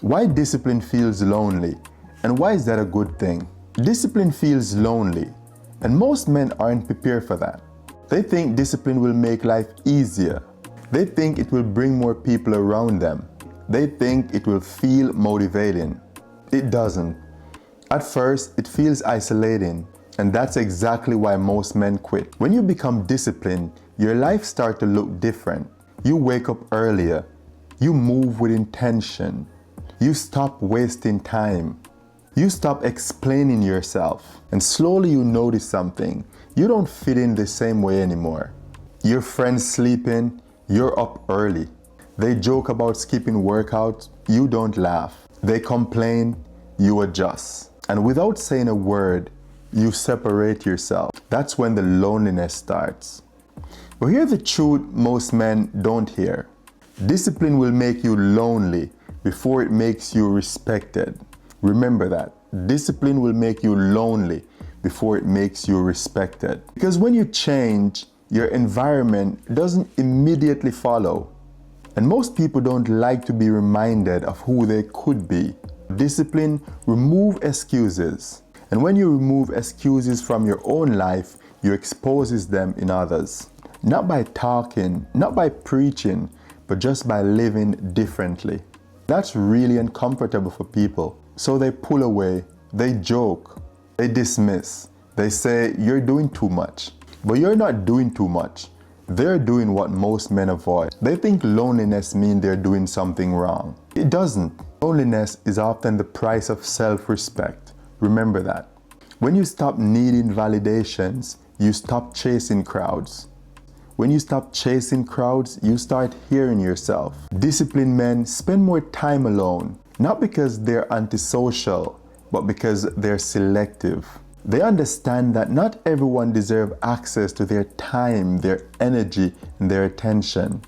Why discipline feels lonely, and why is that a good thing? Discipline feels lonely, and most men aren't prepared for that. They think discipline will make life easier. They think it will bring more people around them. They think it will feel motivating. It doesn't. At first, it feels isolating, and that's exactly why most men quit. When you become disciplined, your life starts to look different. You wake up earlier. You move with intention. You stop wasting time. You stop explaining yourself. And slowly you notice something. You don't fit in the same way anymore. Your friends sleeping, you're up early. They joke about skipping workouts, you don't laugh. They complain, you adjust. And without saying a word, you separate yourself. That's when the loneliness starts. But here's the truth most men don't hear. Discipline will make you lonely before it makes you respected. Remember that. Discipline will make you lonely before it makes you respected. Because when you change, your environment doesn't immediately follow. And most people don't like to be reminded of who they could be. Discipline removes excuses. And when you remove excuses from your own life, you expose them in others. Not by talking, not by preaching, but just by living differently. That's really uncomfortable for people. So they pull away, they joke, they dismiss. They say, you're doing too much. But you're not doing too much. They're doing what most men avoid. They think loneliness means they're doing something wrong. It doesn't. Loneliness is often the price of self-respect. Remember that. When you stop needing validations, you stop chasing crowds. When you stop chasing crowds, you start hearing yourself. Disciplined men spend more time alone, not because they're antisocial, but because they're selective. They understand that not everyone deserves access to their time, their energy, and their attention.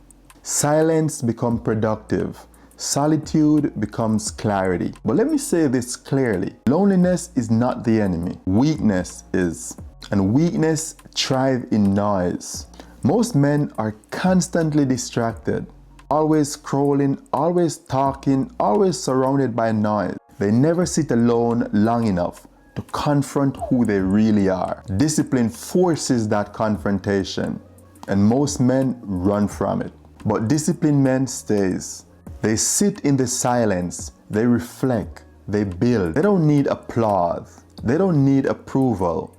Silence becomes productive. Solitude becomes clarity. But let me say this clearly. Loneliness is not the enemy. Weakness is. And weakness thrives in noise. Most men are constantly distracted, always scrolling, always talking, always surrounded by noise. They never sit alone long enough to confront who they really are. Discipline forces that confrontation, and most men run from it. But disciplined men stays. They sit in the silence, they reflect, they build. They don't need applause. They don't need approval.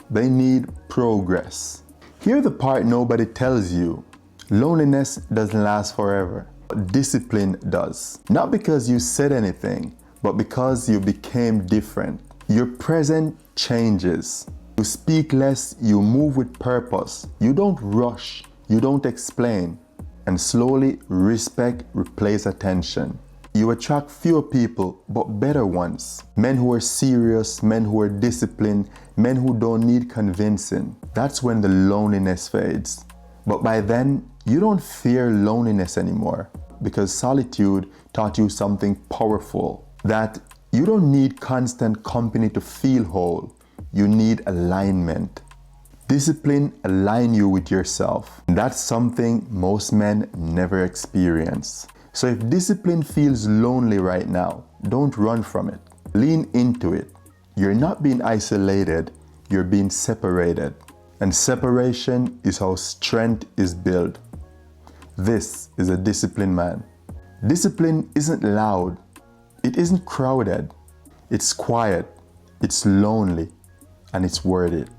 They need progress. Here's the part nobody tells you. Loneliness doesn't last forever, but discipline does. Not because you said anything, but because you became different. Your present changes. You speak less, you move with purpose. You don't rush, you don't explain. And slowly, respect replaces attention. You attract fewer people, but better ones. Men who are serious, men who are disciplined, men who don't need convincing. That's when the loneliness fades. But by then, you don't fear loneliness anymore, because solitude taught you something powerful. That you don't need constant company to feel whole. You need alignment. Discipline aligns you with yourself. That's something most men never experience. So if discipline feels lonely right now, don't run from it. Lean into it. You're not being isolated, you're being separated. And separation is how strength is built. This is a disciplined man. Discipline isn't loud. It isn't crowded. It's quiet. It's lonely. And it's worth it.